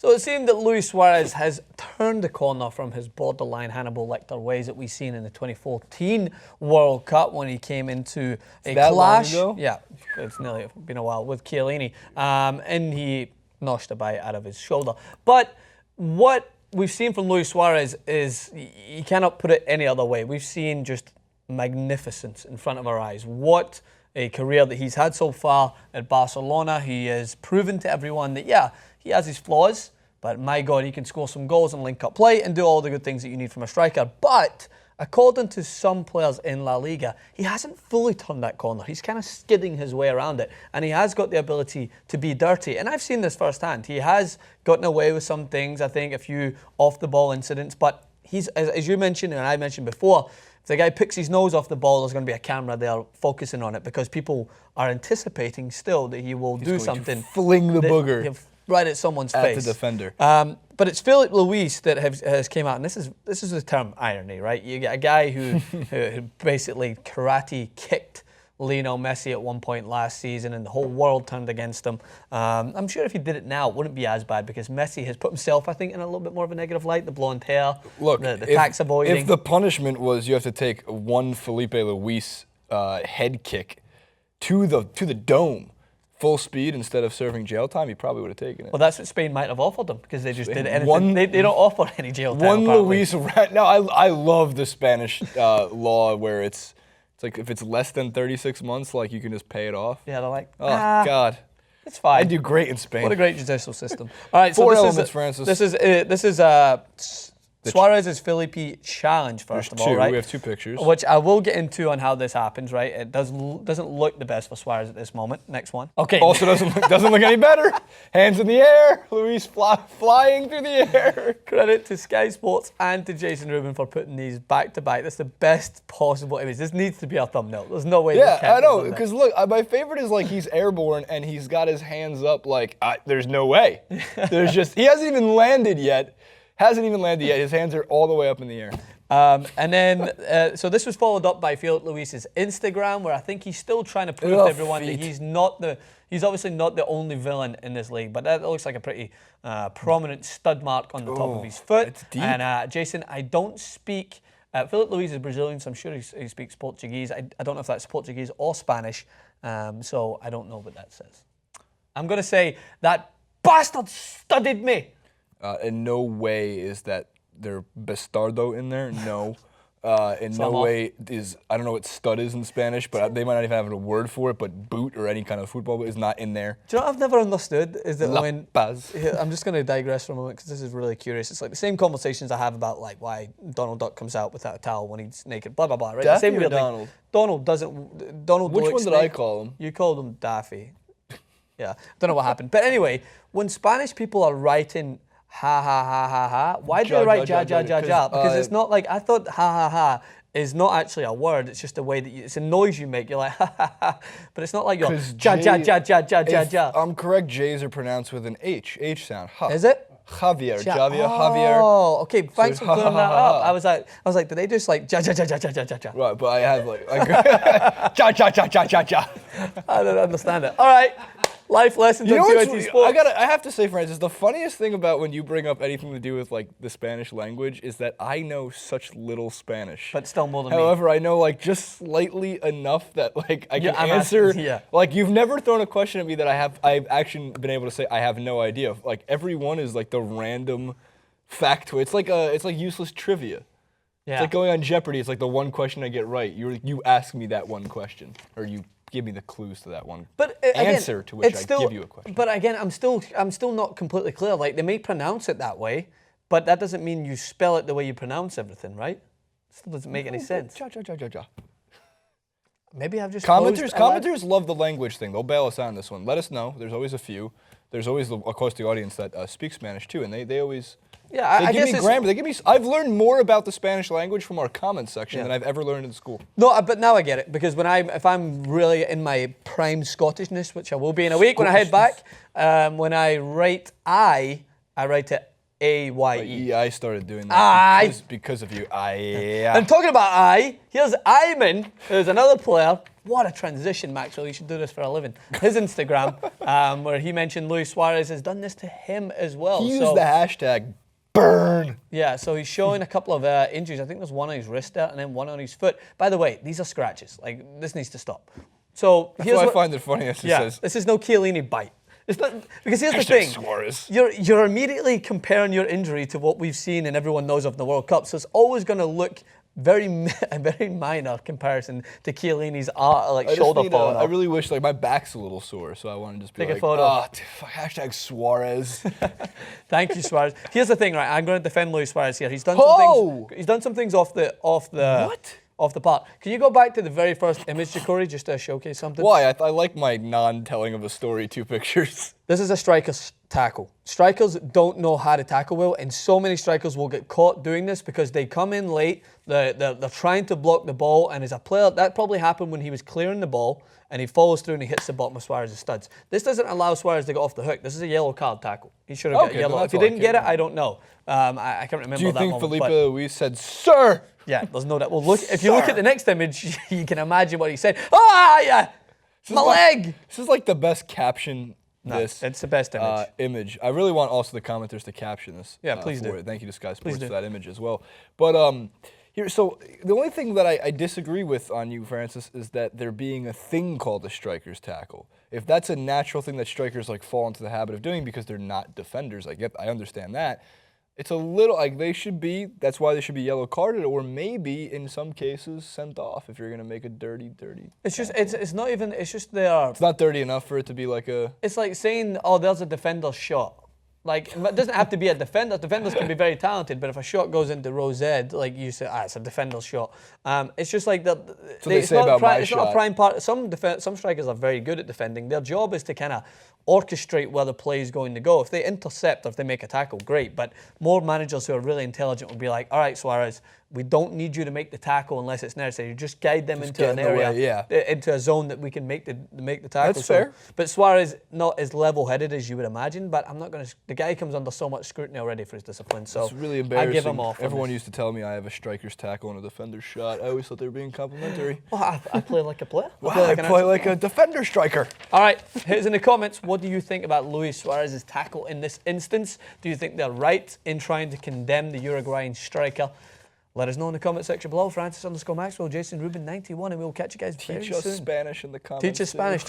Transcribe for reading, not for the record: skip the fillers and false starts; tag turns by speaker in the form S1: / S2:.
S1: So it seemed that Luis Suarez has turned the corner from his borderline Hannibal Lecter ways that we seen in the 2014 World Cup when he came into a clash. Yeah, it's nearly been a while with Chiellini, and he noshed a bite out of his shoulder. But what we've seen from Luis Suarez is you cannot put it any other way. We've seen just magnificence in front of our eyes. What a career that he's had so far at Barcelona. He has proven to everyone that, yeah, he has his flaws, but my God, he can score some goals and link up play and do all the good things that you need from a striker. But according to some players in La Liga, he hasn't fully turned that corner. He's kind of skidding his way around it, and he has got the ability to be dirty. And I've seen this firsthand. He has gotten away with some things, I think, a few off-the-ball incidents, but he's, as you mentioned and I mentioned before, if the guy picks his nose off the ball, there's going to be a camera there focusing on it because people are anticipating still that he will do something.
S2: Fling the booger
S1: right at someone's face.
S2: At the defender.
S1: But it's Filipe Luis that has came out, and this is the term irony, right? You get a guy who basically karate kicked Lionel Messi at one point last season, and the whole world turned against him. I'm sure if he did it now, it wouldn't be as bad because Messi has put himself, I think, in a little bit more of a negative light. The blonde hair,
S2: look,
S1: the tax avoiding.
S2: If the punishment was you have to take one Filipe Luis head kick to the dome, full speed instead of serving jail time, he probably would have taken it.
S1: Well, that's what Spain might have offered him because they just did anything. They don't offer any jail time.
S2: One
S1: apparently.
S2: Luis. No, I love the Spanish law where it's like if it's less than 36 months, like you can just pay it off.
S1: Yeah, they're like,
S2: oh God,
S1: it's fine.
S2: I do great in Spain.
S1: What a great judicial system. All right, so
S2: Four
S1: this
S2: elements,
S1: is
S2: Francis.
S1: This is Suarez's Filipe challenge, first of all, right?
S2: We have two pictures.
S1: Which I will get into on how this happens, right? It doesn't look the best for Suarez at this moment. Next one. Okay.
S2: Also doesn't look any better. Hands in the air. Luis flying through the air.
S1: Credit to Sky Sports and to Jason Rubin for putting these back to back. That's the best possible image. This needs to be our thumbnail. There's no way.
S2: Yeah, I know. Because look, my favorite is like he's airborne and he's got his hands up like there's no way. There's just he hasn't even landed yet. His hands are all the way up in the air.
S1: And then, so this was followed up by Filipe Luis's Instagram, where I think he's still trying to prove to everyone that he's obviously not the only villain in this league, but that looks like a pretty prominent stud mark on the top of his foot.
S2: It's deep.
S1: And Jason, I don't speak, Filipe Luis is Brazilian, so I'm sure he speaks Portuguese. I don't know if that's Portuguese or Spanish, so I don't know what that says. I'm going to say, that bastard studied me.
S2: In no way is that there bastardo in there. No. In no way is, I don't know what stud is in Spanish, but they might not even have a word for it, but boot or any kind of football is not in there.
S1: Do you know what I've never understood? Is that when...
S2: Paz.
S1: I'm just going to digress for a moment because this is really curious. It's like the same conversations I have about like why Donald Duck comes out without a towel when he's naked, blah, blah, blah, right?
S2: Daffy
S1: the same
S2: or Donald?
S1: Donald doesn't... Donald
S2: Which one did I call him?
S1: You called him Daffy. Yeah, don't know what happened. But anyway, when Spanish people are writing... ha ha ha ha ha. Why do they write ja ja ja ja? Because it's not like, I thought ha ha ha is not actually a word. It's just a way that it's a noise you make. You're like ha ha ha. But it's not like you're ja ja ja ja ja ja ja.
S2: I'm correct, J's are pronounced with an H sound. Ha.
S1: Is it?
S2: Javier, Javier.
S1: Oh, okay. Thanks for clearing that up. I was like, did they just like ja ja ja ja ja ja ja ja?
S2: Right, but I have like ja ja ja ja ja ja.
S1: I don't understand it. All right. Life lessons on 2IT Sports.
S2: I have to say, Francis, the funniest thing about when you bring up anything to do with like the Spanish language is that I know such little Spanish.
S1: But still more than me.
S2: However, I know like just slightly enough that like I can answer. Like you've never thrown a question at me that I've actually been able to say I have no idea. Like every one is like the random factoid. It's like useless trivia. Yeah. It's like going on Jeopardy. It's like the one question I get right. You ask me that one question, or you give me the clues to that one answer to which I give you a question.
S1: But again, I'm still not completely clear. Like they may pronounce it that way, but that doesn't mean you spell it the way you pronounce everything, right? It still doesn't make any sense. Maybe I've just
S2: commenters love the language thing. They'll bail us out on this one. Let us know. There's always a few. There's always, of course, the audience that speaks Spanish too, and they always.
S1: Yeah,
S2: I give me grammar. I've learned more about the Spanish language from our comments section than I've ever learned in school.
S1: No, but now I get it, because if I'm really in my prime Scottishness, which I will be in a week when I head back, when I write I write it A-Y-E.
S2: I started doing that because of you.
S1: And talking about here's Ayman, who's another player. What a transition, Maxwell. You should do this for a living. His Instagram, where he mentioned Luis Suarez has done this to him as well.
S2: He used the hashtag burn.
S1: Yeah, so he's showing a couple of injuries. I think there's one on his wrist there and then one on his foot. By the way, these are scratches. Like, this needs to stop. So
S2: here's what I find it funny. It says,
S1: this is no Chiellini bite. It's not, because here's the thing.
S2: Suarez.
S1: You're immediately comparing your injury to what we've seen and everyone knows of in the World Cup. So it's always going to look a very minor comparison to Chiellini's shoulder fall.
S2: I really wish, my back's a little sore, so I want to just
S1: take a photo.
S2: Hashtag Suarez.
S1: Thank you, Suarez. Here's the thing, right? I'm going to defend Luis Suarez here. He's done some things. He's done some things off the park. Can you go back to the very first image, Jacori, just to showcase something?
S2: Why? I like my non-telling of a story 2 pictures.
S1: This is a striker's tackle. Strikers don't know how to tackle well, and so many strikers will get caught doing this because they come in late, they're trying to block the ball, and as a player, that probably happened when he was clearing the ball, and he follows through and he hits the bottom of Suarez's studs. This doesn't allow Suarez to get off the hook. This is a yellow card tackle. He should have got yellow. If he didn't get it, I don't know. I can't remember that.
S2: Do you think
S1: moment,
S2: Filipe Luis said, "Sir"?
S1: Yeah, there's no doubt. Well, look, if you look at the next image, you can imagine what he said. Ah, yeah, my leg.
S2: This is like the best caption.
S1: It's the best
S2: image. I really want also the commenters to caption this.
S1: Yeah, please do.
S2: Thank you to Sky Sports for that image as well. But here, so the only thing that I disagree with on you, Francis, is that there being a thing called a striker's tackle. If that's a natural thing that strikers fall into the habit of doing because they're not defenders, I understand that. It's a little they should be. That's why they should be yellow carded, or maybe in some cases sent off if you're gonna make a dirty.
S1: It's just it's not even. It's just they are.
S2: It's not dirty enough for it to be like a.
S1: It's like saying, oh, there's a defender's shot. It doesn't have to be a defender. Defenders can be very talented, but if a shot goes into row Z, you say, it's a defender's shot. It's just like that.
S2: So they say about my shot.
S1: It's not a prime part. Some strikers are very good at defending. Their job is to kind of orchestrate where the play is going to go. If they intercept or if they make a tackle, great. But more managers who are really intelligent will be like, all right, Suarez, we don't need you to make the tackle unless it's necessary. Just guide them into an area, into a zone that we can make the tackle.
S2: That's fair.
S1: But Suarez not as level-headed as you would imagine. But I'm not going to. The guy comes under so much scrutiny already for his discipline. So
S2: it's really embarrassing.
S1: I give him off.
S2: Everyone used to tell me I have a striker's tackle and a defender's shot. I always thought they were being complimentary.
S1: Well, I play like a player.
S2: I play like a defender striker.
S1: All right, here's in the comments. What do you think about Luis Suarez's tackle in this instance? Do you think they're right in trying to condemn the Uruguayan striker? Let us know in the comment section below. Francis_Maxwell, Jason Rubin 91, and we'll catch you guys very soon.
S2: Teach us Spanish in the comments.
S1: Teach us Spanish.